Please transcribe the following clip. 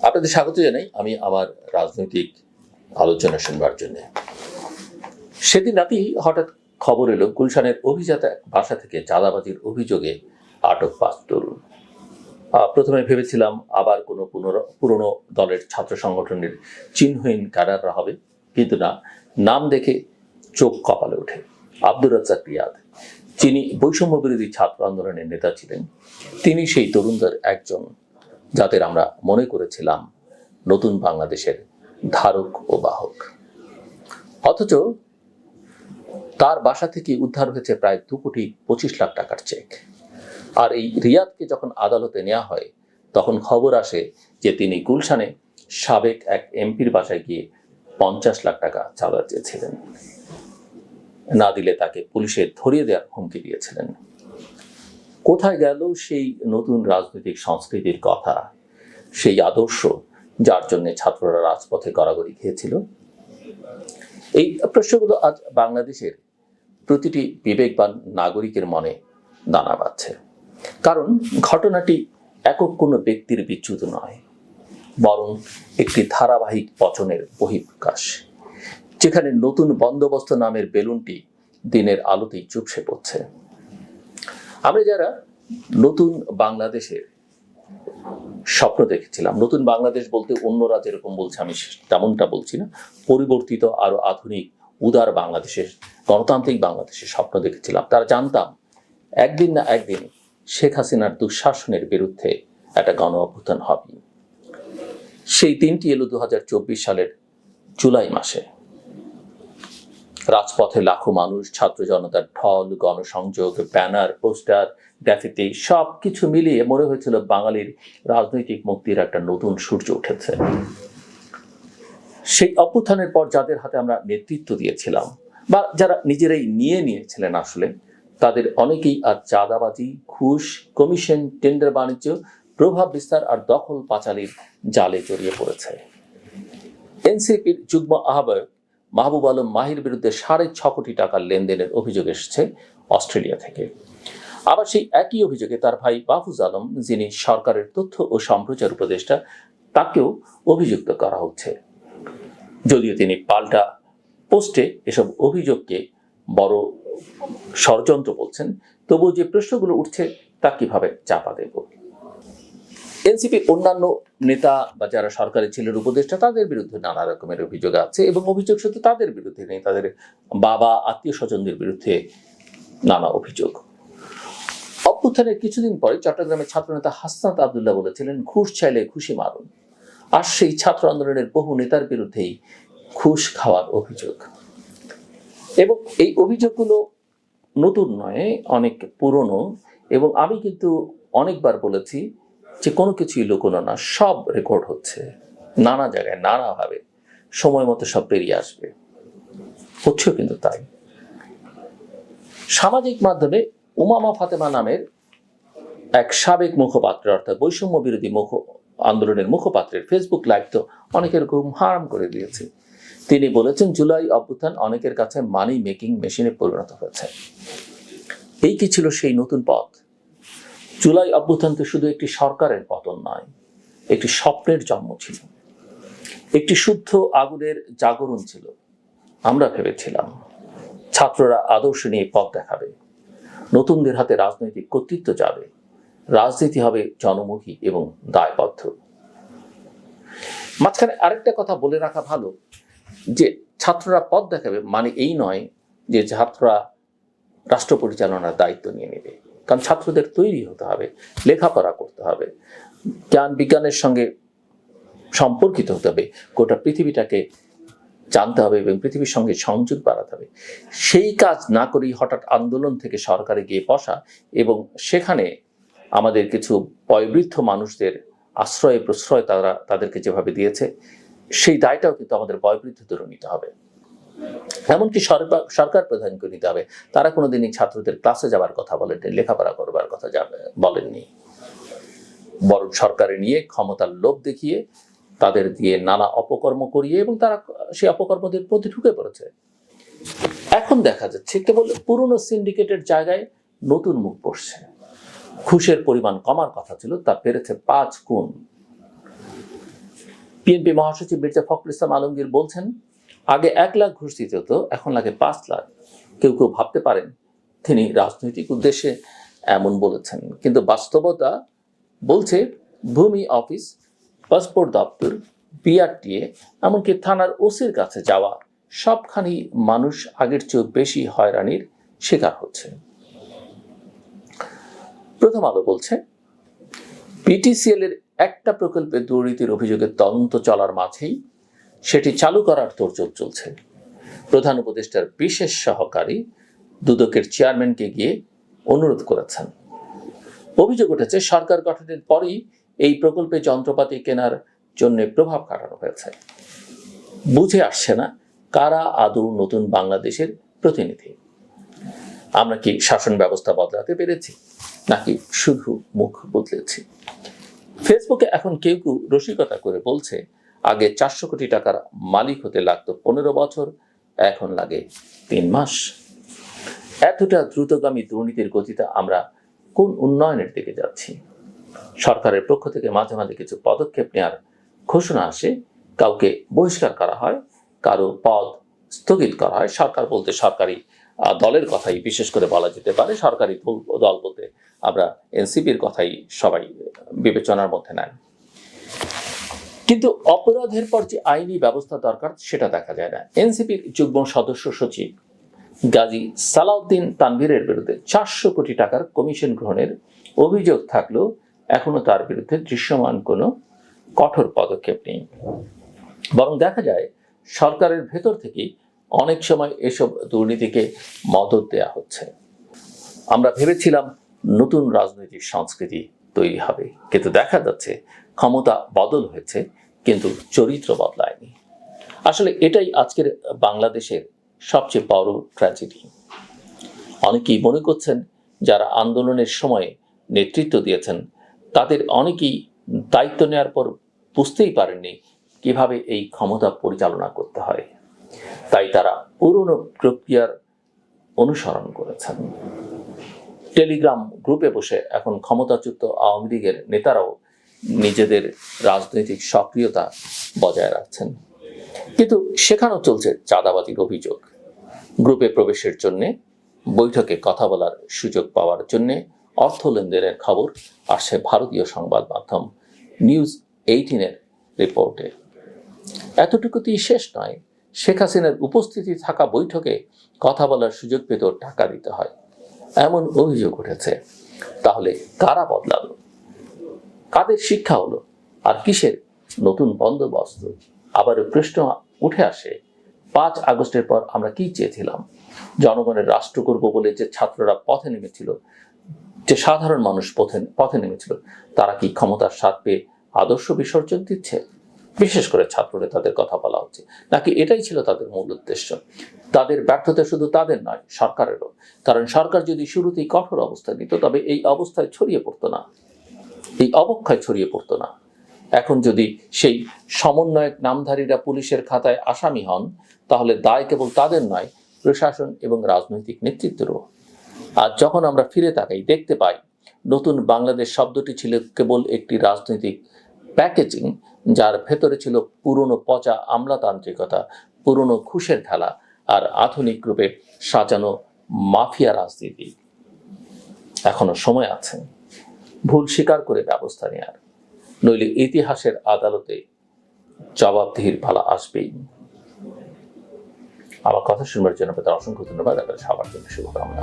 আপনাদের স্বাগত জানাই আমি আমার রাজনৈতিক আলোচনা শুনবার জন্য। সেদিন রাতেই হঠাৎ খবর এলো গুলশানের অভিজাত এক বাসা থেকে চাঁদাবাজির অভিযোগে আটক 5 তরুণ। প্রথমে ভেবেছিলাম আবার কোনো পুরনো দলের ছাত্র সংগঠনের চিহ্নহীন ক্যাডাররা হবে, কিন্তু না, নাম দেখে চোখ কপালে ওঠে। আব্দুর রাজ্জাক রিয়াদ, যিনি বৈষম্য বিরোধী ছাত্র আন্দোলনের নেতা ছিলেন, তিনি সেই তরুণদের একজন, যাদের আমরা মনে করেছিলাম নতুন বাংলাদেশের ধারক ও বাহক। অথচ তার বাসা থেকে উদ্ধার হয়েছে প্রায় 2,25,00,000 টাকার চেক। আর এই রিয়াদকে যখন আদালতে নেওয়া হয়, তখন খবর আসে যে তিনি গুলশানে সাবেক এক এমপির বাসায় গিয়ে 50 লাখ টাকা চাঁদা চেয়েছিলেন। না দিলে তাকে পুলিশে ধরিয়ে দেওয়ার হুমকি দিয়েছিলেন। কোথায় গেল সেই নতুন রাজনৈতিক সংস্কৃতির কথা, সেই আদর্শ যার জন্য ছাত্ররা রাজপথে গড়াগড়ি খেয়েছিল? এই প্রশ্নগুলো আজ বাংলাদেশের প্রতিটি বিবেকবান নাগরিকের মনে দানা বাঁধছে। কারণ ঘটনাটি একক কোনো ব্যক্তির বিচ্যুত নয়, বরং একটি ধারাবাহিক পচনের বহিঃপ্রকাশ, যেখানে নতুন বন্দোবস্ত নামের বেলুনটি দিনের আলোতেই চুপসে পড়ছে। আমরা যারা নতুন বাংলাদেশের স্বপ্ন দেখেছিলাম, নতুন বাংলাদেশ বলতে অন্যরা যেরকম বলছে আমি তেমনটা বলছি না, পরিবর্তিত আরো আধুনিক উদার বাংলাদেশের, গণতান্ত্রিক বাংলাদেশের স্বপ্ন দেখেছিলাম, তারা জানতাম একদিন না একদিন শেখ হাসিনার দুঃশাসনের বিরুদ্ধে একটা গণ অভ্যুত্থান হবে। সেই দিনটি এলো 2024 সালের জুলাই মাসে। রাজপথে লাখো মানুষ, ছাত্র জনতার ঢল, গণসংযোগ, ব্যানার, পোস্টার, গ্রাফিতি, সবকিছু মিলিয়ে মনে হয়েছিল বাঙালির রাজনৈতিক মুক্তির একটা নতুন সূর্য উঠেছে। সেই অভ্যুত্থানের পর যাদের হাতে আমরা নেতৃত্ব দিয়েছিলাম বা যারা নিজেরাই নিয়েছিলেন, আসলে তাদের অনেকেই আজ চাঁদাবাজি, ঘুষ, কমিশন, টেন্ডার বাণিজ্য, প্রভাব বিস্তার আর দখল পাচালির জালে জড়িয়ে পড়েছে। এনসিপির যুগ্ম আহ্বায়ক মাহবুব আলম মাহির বিরুদ্ধে 6.5 কোটি টাকার লেনদেনের অভিযোগ এসেছে অস্ট্রেলিয়া থেকে। আবার সেই একই অভিযোগে তার ভাই মাহফুজ আলম, যিনি সরকারের তথ্য ও সম্প্রচার উপদেষ্টা, তাকেও অভিযুক্ত করা হচ্ছে। যদিও তিনি পাল্টা পোস্টে এসব অভিযোগকে বড় ষড়যন্ত্র বলছেন, তবুও যে প্রশ্নগুলো উঠছে তা কিভাবে চাপা দেব? এনসিপির অন্যান্য নেতা বা যারা সরকারি ছিলেন উপদেষ্টা, তাদের বিরুদ্ধে নানা রকমের অভিযোগ আছে, এবং অভিযোগ শুধু তাদের বিরুদ্ধে নেই, তাদের বাবা, আত্মীয় স্বজনদের বিরুদ্ধে নানা অভিযোগ। অভ্যুত্থানের কিছুদিন পরে চট্টগ্রামের ছাত্রনেতা হাসনাত আবদুল্লাহ বলেছিলেন, ঘুষ চাইলে ঘুষি মারুন। আর সেই ছাত্র আন্দোলনের বহু নেতার বিরুদ্ধেই ঘুষ খাওয়ার অভিযোগ। এবং এই অভিযোগগুলো নতুন নয়, অনেক পুরনো। এবং আমি কিন্তু অনেকবার বলেছি যে কোনো কিছুই লুকোনো না, সব রেকর্ড হচ্ছে নানা জায়গায়, নানাভাবে, সময় মতো সব বেরিয়ে আসবে। হচ্ছেও কিন্তু তাই। সামাজিক মাধ্যমে উমামা ফাতেমা নামের এক সাবেক মুখপাত্র, অর্থাৎ বৈষম্য বিরোধী আন্দোলনের মুখপাত্রের ফেসবুক লাইভ তো অনেকের ঘুম হারাম করে দিয়েছে। তিনি বলেছেন, জুলাই অভ্যুত্থান অনেকের কাছে মানি মেকিং মেশিনে পরিণত হয়েছে। এই কি ছিল সেই নতুন পথ? জুলাই অভ্যুত্থান তো শুধু একটি সরকারের পতন নয়, একটি স্বপ্নের জন্ম ছিল, একটি শুদ্ধ আগুনের জাগরণ ছিল। আমরা ভেবেছিলাম ছাত্ররা আদর্শ নিয়ে পথ দেখাবে, নতুনদের হাতে রাজনৈতিক কর্তৃত্ব যাবে, রাজনীতি হবে জনমুখী এবং দায়বদ্ধ। মাঝখানে আরেকটা কথা বলে রাখা ভালো, যে ছাত্ররা পথ দেখাবে মানে এই নয় যে ছাত্ররা রাষ্ট্র পরিচালনার দায়িত্ব নিয়ে নেবে। কারণ ছাত্রদের তৈরি হতে হবে, লেখাপড়া করতে হবে, জ্ঞান বিজ্ঞানের সঙ্গে সম্পর্কিত হতে হবে, গোটা পৃথিবীটাকে জানতে হবে এবং পৃথিবীর সঙ্গে সংযোগ বাড়াতে হবে। সেই কাজ না করেই হঠাৎ আন্দোলন থেকে সরকারে গিয়ে বসা এবং সেখানে আমাদের কিছু বয়োবৃদ্ধ মানুষদের আশ্রয় প্রশ্রয় তাদেরকে যেভাবে দিয়েছে, সেই দায়টাও কিন্তু আমাদের বয়োবৃদ্ধদেরও নিতে হবে। এমনকি সরকার প্রধানকে নিতে হবে। তারা কোনোদিনই ছাত্রদের ক্লাসে যাওয়ার কথা বলেননি, লেখাপড়া করবার কথা বলেননি, বরং সরকারে নিয়ে ক্ষমতার লোভ দেখিয়ে তাদের দিয়ে নানা অপকর্ম করিয়ে এবং তারা সেই অপকর্মদের প্রতি ঢুকে পড়েছে। এখন দেখা যাচ্ছে কেবল পুরনো সিন্ডিকেটের জায়গায় নতুন মুখ বসছে। ঘুষের পরিমাণ কমার কথা ছিল, তা বেড়েছে 5 গুণ। বিএনপি মহাসচিব মির্জা ফখরুল ইসলাম আলমগীর বলছেন, আগে 1 লাখ ঘুষ দিতে হতো, এখন লাগে 5 লাখ। কেউ কেউ ভাবতে পারেন তিনি রাজনৈতিক উদ্দেশ্যে এমন বলেছেন, কিন্তু বাস্তবতা বলছে ভূমি অফিস, পাসপোর্ট দপ্তর, বিআরটিএ, এমনকি থানার ওসির কাছে যাওয়া সবখানি মানুষ আগের চেয়ে বেশি হয়রানির শিকার হচ্ছে। প্রথম আলো বলছে, পিটিসিএল এর একটা প্রকল্পে দুর্নীতির অভিযোগের তদন্ত চলার মাঝেই সেটি চালু করার তোড়জোড় চলছে। প্রধান উপদেষ্টার বিশেষ সহকারী দুদকের চেয়ারম্যানকে গিয়ে অনুরোধ করেছেন। অভিযোগ উঠেছে, সরকার গঠনের পরই এই প্রকল্পে যন্ত্রপাতি কেনার জন্য প্রভাব খাটানো হয়েছে। বুঝে আসছে না কারা আদৌ নতুন বাংলাদেশের প্রতিনিধি। আমরা কি শাসন ব্যবস্থা বদলাতে পেরেছি, নাকি শুধু মুখ বদলেছি? ফেসবুকে এখন কেউ কেউ রসিকতা করে বলছে, আগে 400 কোটি টাকার মালিক হতে লাগতো 15 বছর, এখন লাগে 3 মাস। এতটা দ্রুতগামী দুর্নীতির গতিতে আমরা কোন উন্নয়নের দিকে যাচ্ছি? সরকারের পক্ষ থেকে মাঝে মাঝে কিছু পদক্ষেপ নেওয়ার ঘোষণা আসে, কাউকে বহিষ্কার করা হয়, কারো পদ স্থগিত করা হয়। সরকার বলতে সরকারি দলের কথাই বিশেষ করে বলা যেতে পারে। সরকারি দল বলতে আমরা এনসিপির কথাই সবাই বিবেচনার মধ্যে নেন। কিন্তু অপরাধের পর যে আইনি ব্যবস্থা দরকার সেটা দেখা যায় না। এনসিপির যুগ্ম সদস্য সচিব গাজী সালাউদ্দিন তানভীরের বিরুদ্ধে 400 কোটি টাকার কমিশন গ্রহণের অভিযোগ থাকলেও এখনো তার বিরুদ্ধে দৃশ্যমান কোনো কঠোর পদক্ষেপ নেই। বরং দেখা যায় সরকারের ভেতর থেকেই অনেক সময় এসব দুর্নীতিকে মদত দেয়া হচ্ছে। আমরা ভেবেছিলাম নতুন রাজনৈতিক সংস্কৃতি তৈরি হবে, কিন্তু দেখা যাচ্ছে ক্ষমতা বদল হয়েছে, কিন্তু চরিত্র বদলায়নি। আসলে এটাই আজকের বাংলাদেশের সবচেয়ে বড় ট্র্যাজেডি। অনেকেই মনে করছেন যারা আন্দোলনের সময় নেতৃত্ব দিয়েছেন তাদের অনেকেই দায়িত্ব নেওয়ার পর বুঝতেই পারেননি কিভাবে এই ক্ষমতা পরিচালনা করতে হয়, তাই তারা পুরনো প্রক্রিয়ার অনুসরণ করেছেন। টেলিগ্রাম গ্রুপে বসে এখন ক্ষমতাচ্যুত আওয়ামী লীগের নেতারাও নিজেদের রাজনৈতিক সক্রিয়তা বজায় রাখছেন, কিন্তু সেখানেও চলছে চাঁদাবাজির অভিযোগ। গ্রুপে প্রবেশের জন্য, বৈঠকে কথা বলার সুযোগ পাওয়ার জন্য অর্থ লেনদেনের খবর আসছে ভারতীয় সংবাদ মাধ্যম নিউজ 18-এর রিপোর্টে। এতটুকুতেই শেষ নয়, শেখ হাসিনার উপস্থিতি থাকা বৈঠকে কথা বলার সুযোগ পেতেও টাকা দিতে হয়, এমন অভিযোগ উঠেছে। তাহলে কারা বদলালো? কাদের শিক্ষা হলো? আর কিসের নতুন বন্দোবস্ত? আবারও প্রশ্ন উঠে আসে, 5 আগস্টের পর আমরা কি চেয়েছিলাম? জনগণের রাষ্ট্র করব বলে যে ছাত্ররা পথে নেমেছিল, যে সাধারণ মানুষ পথে নেমেছিল, তারা কি ক্ষমতার স্বাদ পেয়ে আদর্শ বিসর্জন দিচ্ছে? বিশেষ করে ছাত্র নেতাদের কথা বলা হচ্ছে, নাকি এটাই ছিল তাদের মূল উদ্দেশ্য? তাদের ব্যর্থতা শুধু তাদের নয়, সরকারেরও। কারণ সরকার যদি শুরুতেই কঠোর অবস্থা নিত, তবে এই অবস্থায় ছড়িয়ে পড়তো না, এই অবক্ষয় ছড়িয়ে পড়তো না। এখন যদি সেই সমন্বয়ক নামধারীরা পুলিশের খাতায় আসামি হন, তাহলে দায় কেবল তাদের নয়, প্রশাসন এবং রাজনৈতিক নেতৃত্বেরও। আর যখন আমরা ফিরে তাকাই, দেখতে পাই নতুন বাংলাদেশ শব্দটি ছিল কেবল একটি রাজনৈতিক প্যাকেজিং, যার ভেতরে ছিল পুরনো পচা আমলাতান্ত্রিকতা, পুরনো ঘুষের খেলা, আর আধুনিক রূপে সাজানো মাফিয়া রাজনীতি। এখনো সময় আছে ভুল স্বীকার করে ব্যবস্থা নেওয়ার, নইলে ইতিহাসের আদালতে জবাবদিহির পালা আসবেই। আমার কথা শুনবার জন্য অসংখ্য ধন্যবাদ। আপনাদের সবার জন্য শুভকামনা।